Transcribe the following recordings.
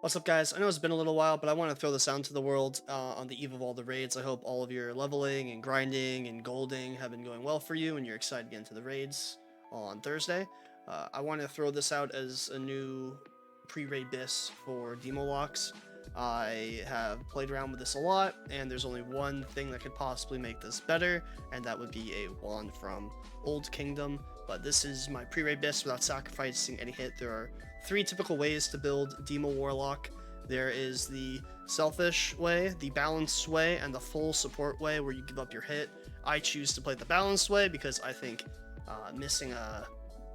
What's up, guys? I know it's been a little while, but I want to throw this out into the world on the eve of all the raids. I hope all of your leveling and grinding and golding have been going well for you, and you're excited to get into the raids on Thursday. I want to throw this out as a new pre-raid BiS for demo locks. I have played around with this a lot, and there's only one thing that could possibly make this better, and that would be a wand from Old Kingdom. But this is my pre-raid BiS without sacrificing any hit. There are three typical ways to build Demo Warlock. There is the selfish way, the balanced way, and the full support way where you give up your hit. I choose to play the balanced way because I think missing a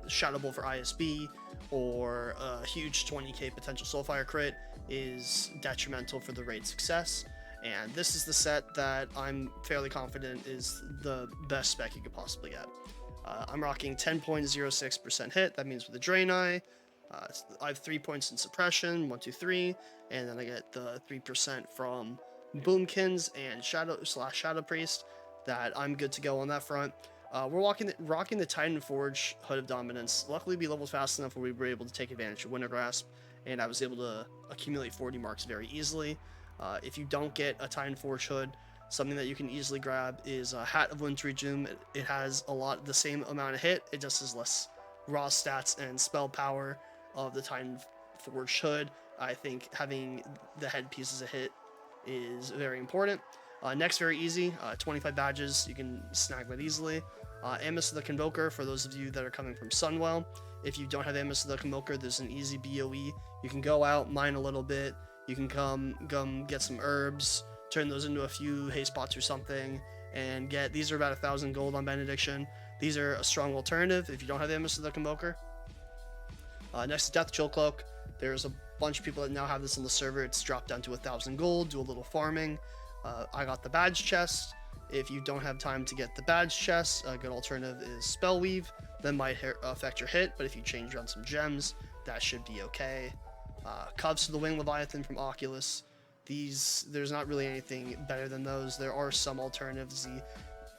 Shadow Bolt for ISB or a huge 20k potential Soulfire crit is detrimental for the raid success. And this is the set that I'm fairly confident is the best spec you could possibly get. I'm rocking 10.06% hit. That means with the Drain Eye, I have 3 points in suppression, 1, 2, 3, and then I get the 3% from Boomkins and Shadow Priest. That I'm good to go on that front. We're rocking the Titan Forge Hood of Dominance. Luckily, we leveled fast enough where we were able to take advantage of Winter Grasp, and I was able to accumulate 40 marks very easily. If you don't get a Titan Forge Hood, something that you can easily grab is a Hat of Wintry Doom. It has the same amount of hit. It just has less raw stats and spell power of the Titan Forge Hood. I think having the headpiece as a hit is very important. Next, very easy, 25 badges, you can snag that easily. Amos of the Convoker, for those of you that are coming from Sunwell. If you don't have Amos of the Convoker, there's an easy BOE. You can go out, mine a little bit, you can come get some herbs, turn those into a few haste pots or something, and these are about 1,000 gold on Benediction. These are a strong alternative if you don't have Amos of the Convoker. Next is Death Chill Cloak. There's a bunch of people that now have this on the server. It's dropped down to 1,000 gold, do a little farming. I got the badge chest. If you don't have time to get the badge chest, a good alternative is Spell Weave. That might affect your hit, but if you change around some gems, that should be okay. Cubs to the Wing Leviathan from Oculus. There's not really anything better than those. There are some alternatives.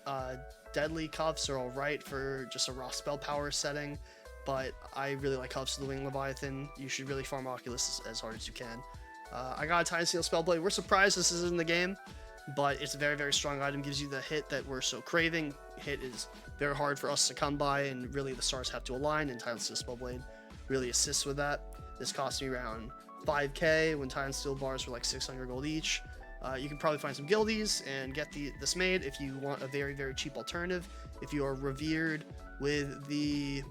The Deadly Cuffs are alright for just a raw spell power setting, but I really like Cuffs to the Wing Leviathan. You should really farm Oculus as hard as you can. I got a Time Seal Spellblade. We're surprised this is in the game, but it's a very, very strong item. Gives you the hit that we're so craving. Hit is very hard for us to come by, and really the stars have to align, and Time Seal Spellblade really assists with that. This cost me around 5k when Time Steel bars were like 600 gold each. You can probably find some guildies and get this made if you want a very, very cheap alternative. If you are revered with the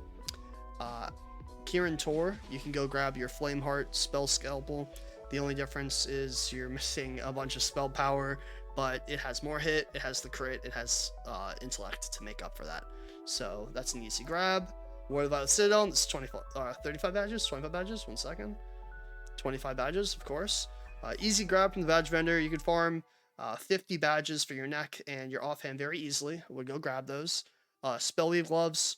Kirin Tor, you can go grab your Flameheart Spell Scalpel. The only difference is you're missing a bunch of spell power, but it has more hit, it has the crit, it has intellect to make up for that. So that's an easy grab. What about the Citadel? This is 35 badges, 25 badges, 1 second. 25 badges, of course. Easy grab from the badge vendor. You can farm 50 badges for your neck and your offhand very easily. Would go grab those. Spellweave gloves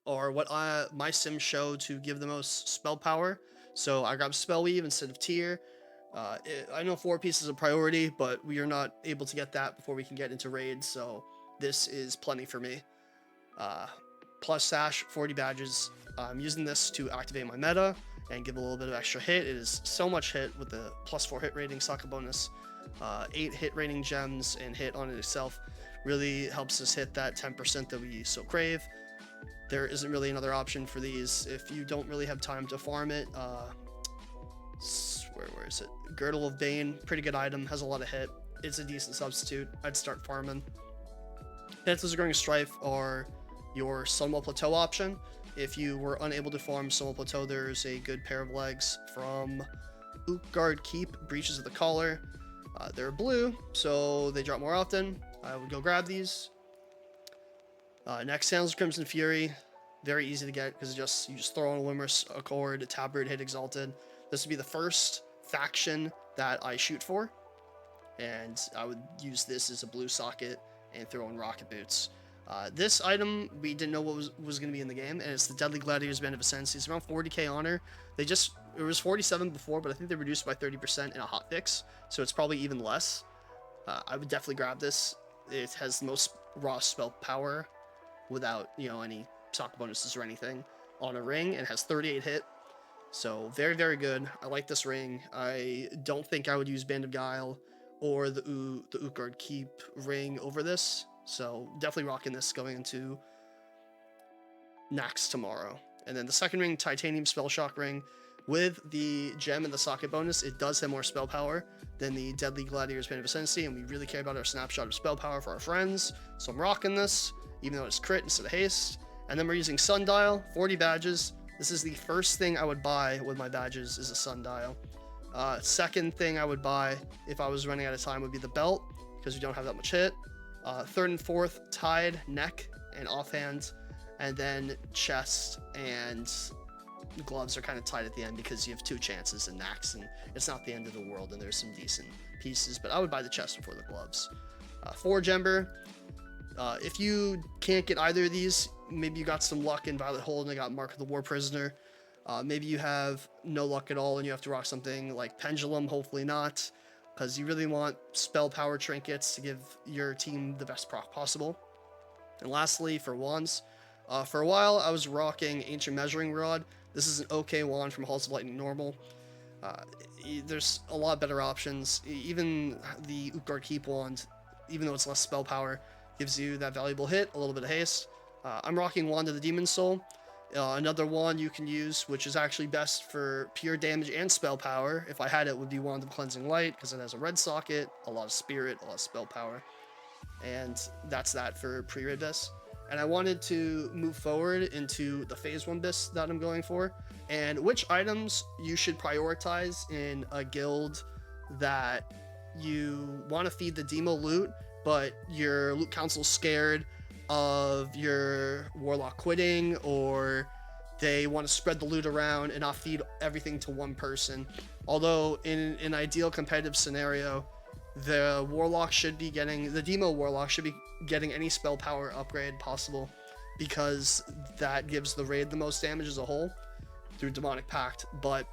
are what my sims show to give the most spell power. So I grabbed Spellweave instead of Tear. I know 4 pieces of priority, but we are not able to get that before we can get into raids, so this is plenty for me. Plus Sash, 40 badges. I'm using this to activate my meta and give a little bit of extra hit. It is so much hit with the +4 hit rating, Sokka bonus, 8 hit rating gems, and hit on it itself. Really helps us hit that 10% that we so crave. There isn't really another option for these. If you don't really have time to farm it, where is it? Girdle of Bane, pretty good item, has a lot of hit. It's a decent substitute. I'd start farming. Dances of Growing Strife are your Sunwell Plateau option. If you were unable to farm Sunwell Plateau, there's a good pair of legs from Utgard Keep, Breaches of the Collar. They're blue, so they drop more often. I would go grab these. Next, Sandals of Crimson Fury. Very easy to get because you just throw on a Limmer's Accord, a Tabard, hit Exalted. This would be the first faction that I shoot for, and I would use this as a blue socket and throw in Rocket Boots. This item, we didn't know what was going to be in the game, and it's the Deadly Gladiator's Band of Ascendancy. It's around 40k honor. It was 47 before, but I think they reduced by 30% in a hotfix, so it's probably even less. I would definitely grab this. It has the most raw spell power without, any Sokka bonuses or anything on a ring, and has 38 hit. So very, very good. I like this ring. I don't think I would use Band of Guile or the Utgard Keep ring over this. So definitely rocking this going into Nax tomorrow. And then the second ring, Titanium Spell Shock ring. With the gem and the socket bonus, it does have more spell power than the Deadly Gladiator's Band of Ascendancy, and we really care about our snapshot of spell power for our friends. So I'm rocking this, even though it's crit instead of haste. And then we're using Sundial, 40 badges. This is the first thing I would buy with my badges is a Sundial. Second thing I would buy if I was running out of time would be the belt, because we don't have that much hit. Third and fourth, Tide, Neck, and Offhand. And then chest and gloves are kind of tight at the end because you have 2 chances in Nax, and it's not the end of the world, and there's some decent pieces, but I would buy the chest before the gloves. Forge Ember. If you can't get either of these, maybe you got some luck in Violet Hold and I got Mark of the War Prisoner. Maybe you have no luck at all and you have to rock something like Pendulum, hopefully not, because you really want spell power trinkets to give your team the best proc possible. And lastly, for wands, for a while I was rocking Ancient Measuring Rod. This is an okay wand from Halls of Lightning normal. There's a lot better options. Even the Utgard Keep wand, even though it's less spell power, gives you that valuable hit, a little bit of haste. I'm rocking Wand of the Demon Soul. Another wand you can use, which is actually best for pure damage and spell power, if I had it, would be Wand of Cleansing Light, because it has a red socket, a lot of spirit, a lot of spell power. And that's that for Pre-BiS. And I wanted to move forward into the Phase 1 BiS that I'm going for, and which items you should prioritize in a guild that you want to feed the demo loot, but your loot council's scared of your warlock quitting, or they want to spread the loot around and not feed everything to one person. Although in an ideal competitive scenario, the warlock should be getting, the demo warlock should be getting any spell power upgrade possible, because that gives the raid the most damage as a whole through Demonic Pact. But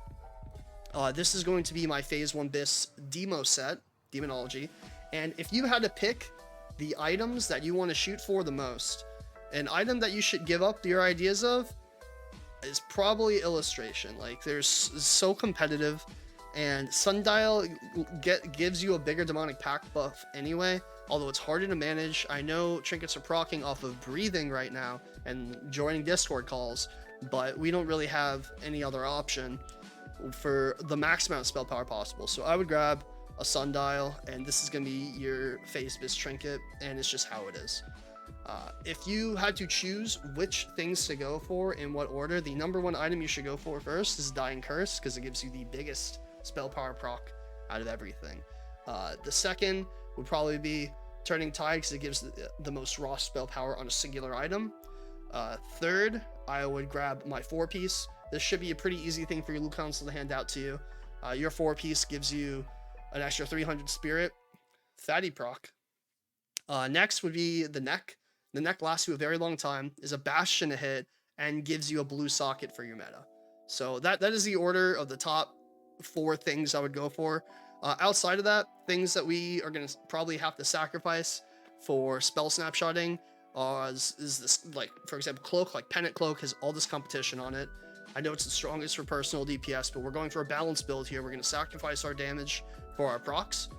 this is going to be my Phase 1 BiS demo set, Demonology, and if you had to pick the items that you want to shoot for the most, an item that you should give up your ideas of is probably Illustration. Like, there's so competitive, and Sundial gives you a bigger Demonic Pact buff anyway, although it's harder to manage. I know trinkets are proccing off of breathing right now and joining Discord calls, but we don't really have any other option for the max amount of spell power possible. So I would grab a Sundial, and this is going to be your Phase BiS trinket, and it's just how it is. If you had to choose which things to go for in what order, the number 1 item you should go for first is Dying Curse, because it gives you the biggest spell power proc out of everything. The second would probably be Turning Tide, because it gives the most raw spell power on a singular item. Third, I would grab my 4-piece. This should be a pretty easy thing for your loot council to hand out to you. Your 4-piece gives you an extra 300 spirit, fatty proc. Next would be the Neck. The Neck lasts you a very long time, is a bastion to hit, and gives you a blue socket for your meta. So that is the order of the top 4 things I would go for. Outside of that, things that we are going to probably have to sacrifice for spell snapshotting is this, like, for example, Cloak. Like, Pennant Cloak has all this competition on it. I know it's the strongest for personal DPS, but we're going for a balanced build here. We're going to sacrifice our damage for our procs,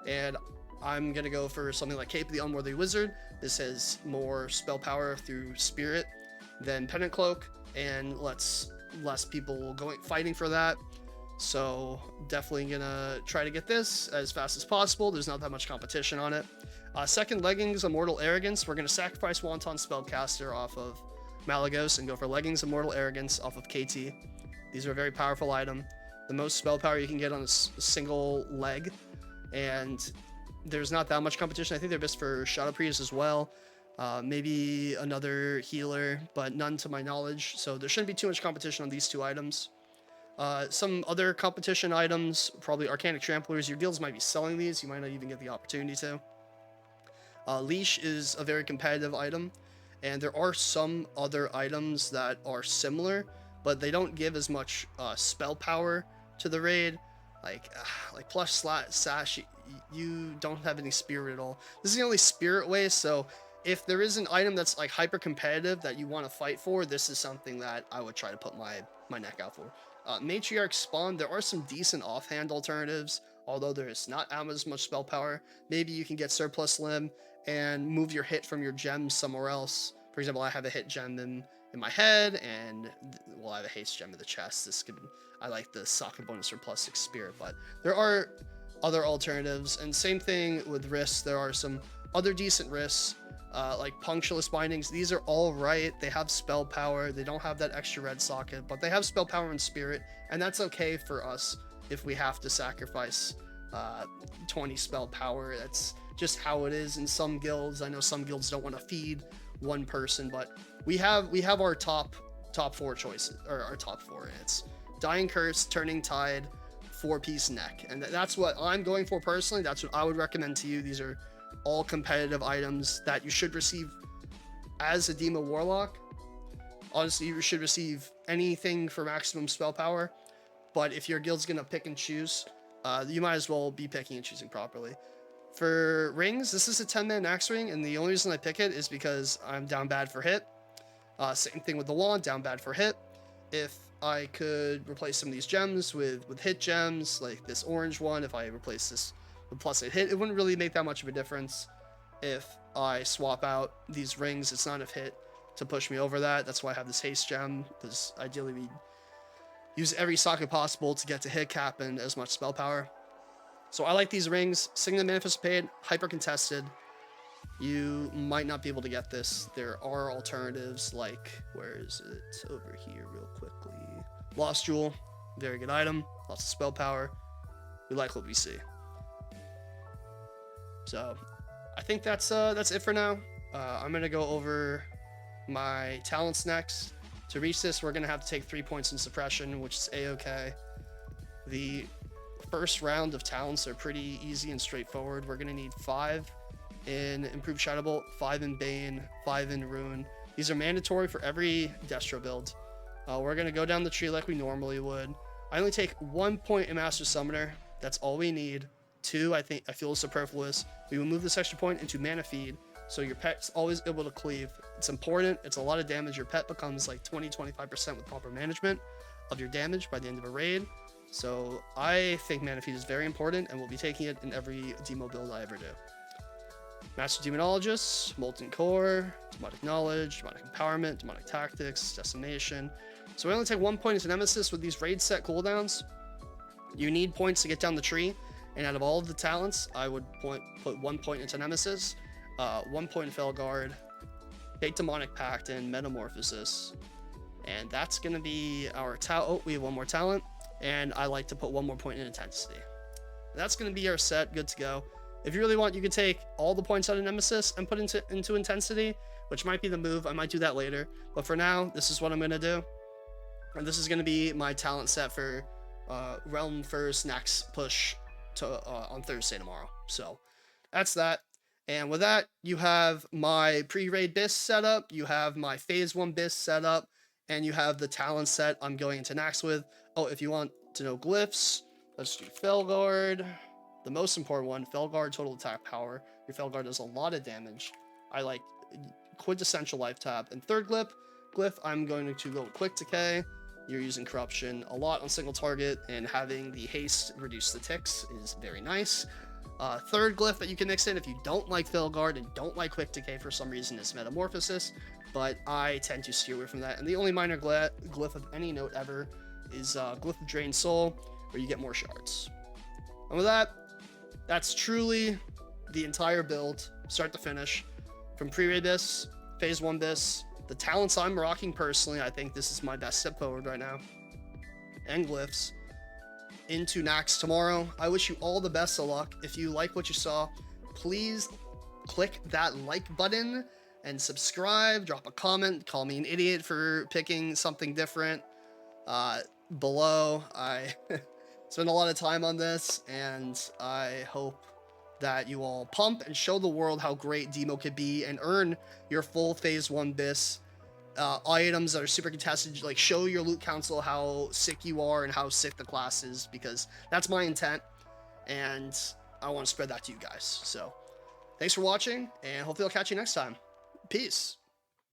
and I'm going to go for something like Cape of the Unworthy Wizard. This has more spell power through spirit than Pennant Cloak, and lets less people fighting for that. So definitely gonna try to get this as fast as possible. There's not that much competition on it. Second, Leggings Immortal Arrogance. We're gonna sacrifice Wanton Spellcaster off of Malagos and go for Leggings Immortal Arrogance off of KT. These are a very powerful item. The most spell power you can get on a single leg, and there's not that much competition. I think they're best for Shadow Priest as well. Maybe another healer, but none to my knowledge. So there shouldn't be too much competition on these 2 items. Some other competition items, probably Arcanic Tramplers. Your guilds might be selling these. You might not even get the opportunity to. Leash is a very competitive item, and there are some other items that are similar, but they don't give as much spell power to the raid. Like Plush Sash, you don't have any spirit at all. This is the only spirit way, so if there is an item that's like hyper competitive that you want to fight for, this is something that I would try to put my neck out for. Matriarch Spawn, there are some decent offhand alternatives, although there is not as much spell power. Maybe you can get Surplus Limb and move your hit from your gems somewhere else. For example, I have a hit gem in my head, and well, I have a haste gem in the chest. I like the socket bonus or plus 6 spirit, but there are other alternatives. And same thing with risks. There are some other decent risks, like Punctualist Bindings. These are all right. They have spell power. They don't have that extra red socket, but they have spell power and spirit, and that's okay for us if we have to sacrifice 20 spell power. That's just how it is in some guilds. I know some guilds don't want to feed one person, but we have our top 4 choices, or our top 4. It's Dying Curse, Turning Tide, 4-piece neck, and that's what I'm going for personally. That's what I would recommend to you. These are all competitive items that you should receive as a Demo Warlock. Honestly, you should receive anything for maximum spell power, but if your guild's gonna pick and choose, you might as well be picking and choosing properly. For rings, this is a 10-man axe ring, and the only reason I pick it is because I'm down bad for hit. Same thing with the wand, down bad for hit. If I could replace some of these gems with hit gems, like this orange one, if I replace this with plus 8 hit, it wouldn't really make that much of a difference. If I swap out these rings, it's not enough hit to push me over that. That's why I have this haste gem, because ideally we use every socket possible to get to hit cap and as much spell power. So I like these rings. Sing the Manifest Paid, hyper contested. You might not be able to get this. There are alternatives, like, where is it? Over here real quickly. Lost Jewel, very good item, lots of spell power. We like what we see. So I think that's it for now. I'm gonna go over my talents next. To reach this, we're gonna have to take 3 points in suppression, which is a-okay. The first round of talents are pretty easy and straightforward. We're gonna need 5 in Improved Shadow Bolt, 5 in Bane, 5 in Rune. These are mandatory for every Destro build. We're gonna go down the tree like we normally would. I only take 1 point in Master Summoner. That's all we need. 2, I feel is superfluous. We will move this extra point into Mana Feed, so your pet's always able to cleave. It's important. It's a lot of damage. Your pet becomes like 20-25% with proper management of your damage by the end of a raid. So I think Mana Feed is very important, and we'll be taking it in every demo build I ever do. Master Demonologist, Molten Core, Demonic Knowledge, Demonic Empowerment, Demonic Tactics, Decimation. So we only take 1 point into Nemesis with these raid set cooldowns. You need points to get down the tree, and out of all of the talents, I would put 1 point into Nemesis, 1 point in Felguard, take Demonic Pact, and Metamorphosis. And that's going to be our talent. Oh, we have 1 more talent, and I like to put 1 more point in Intensity. That's going to be our set, good to go. If you really want, you can take all the points out of Nemesis and put into Intensity, which might be the move. I might do that later. But for now, this is what I'm going to do. And this is going to be my talent set for Realm First next push to on Thursday tomorrow. So that's that. And with that, you have my pre-raid BiS setup. You have my phase 1 BiS setup. And you have the talent set I'm going into Nax with. Oh, if you want to know Glyphs, let's do Felguard. The most important one, Felguard total attack power. Your Felguard does a lot of damage. I like quintessential life tap. And third glyph, I'm going to go with quick decay. You're using corruption a lot on single target, and having the haste reduce the ticks is very nice. Third glyph that you can mix in if you don't like Felguard and don't like quick decay for some reason is Metamorphosis, but I tend to steer away from that. And the only minor glyph of any note ever is Glyph of Drained Soul, where you get more shards. And with that, that's truly the entire build, start to finish, from pre-raid BiS, phase 1 BiS, the talents I'm rocking personally. I think this is my best step forward right now, and Glyphs, into Nax tomorrow. I wish you all the best of luck. If you like what you saw, please click that like button and subscribe, drop a comment, call me an idiot for picking something different below. I spent a lot of time on this, and I hope that you all pump and show the world how great Demo could be and earn your full phase 1 BiS items that are super contested. Like, show your loot council how sick you are and how sick the class is, because that's my intent, and I want to spread that to you guys. So thanks for watching, and hopefully I'll catch you next time. Peace.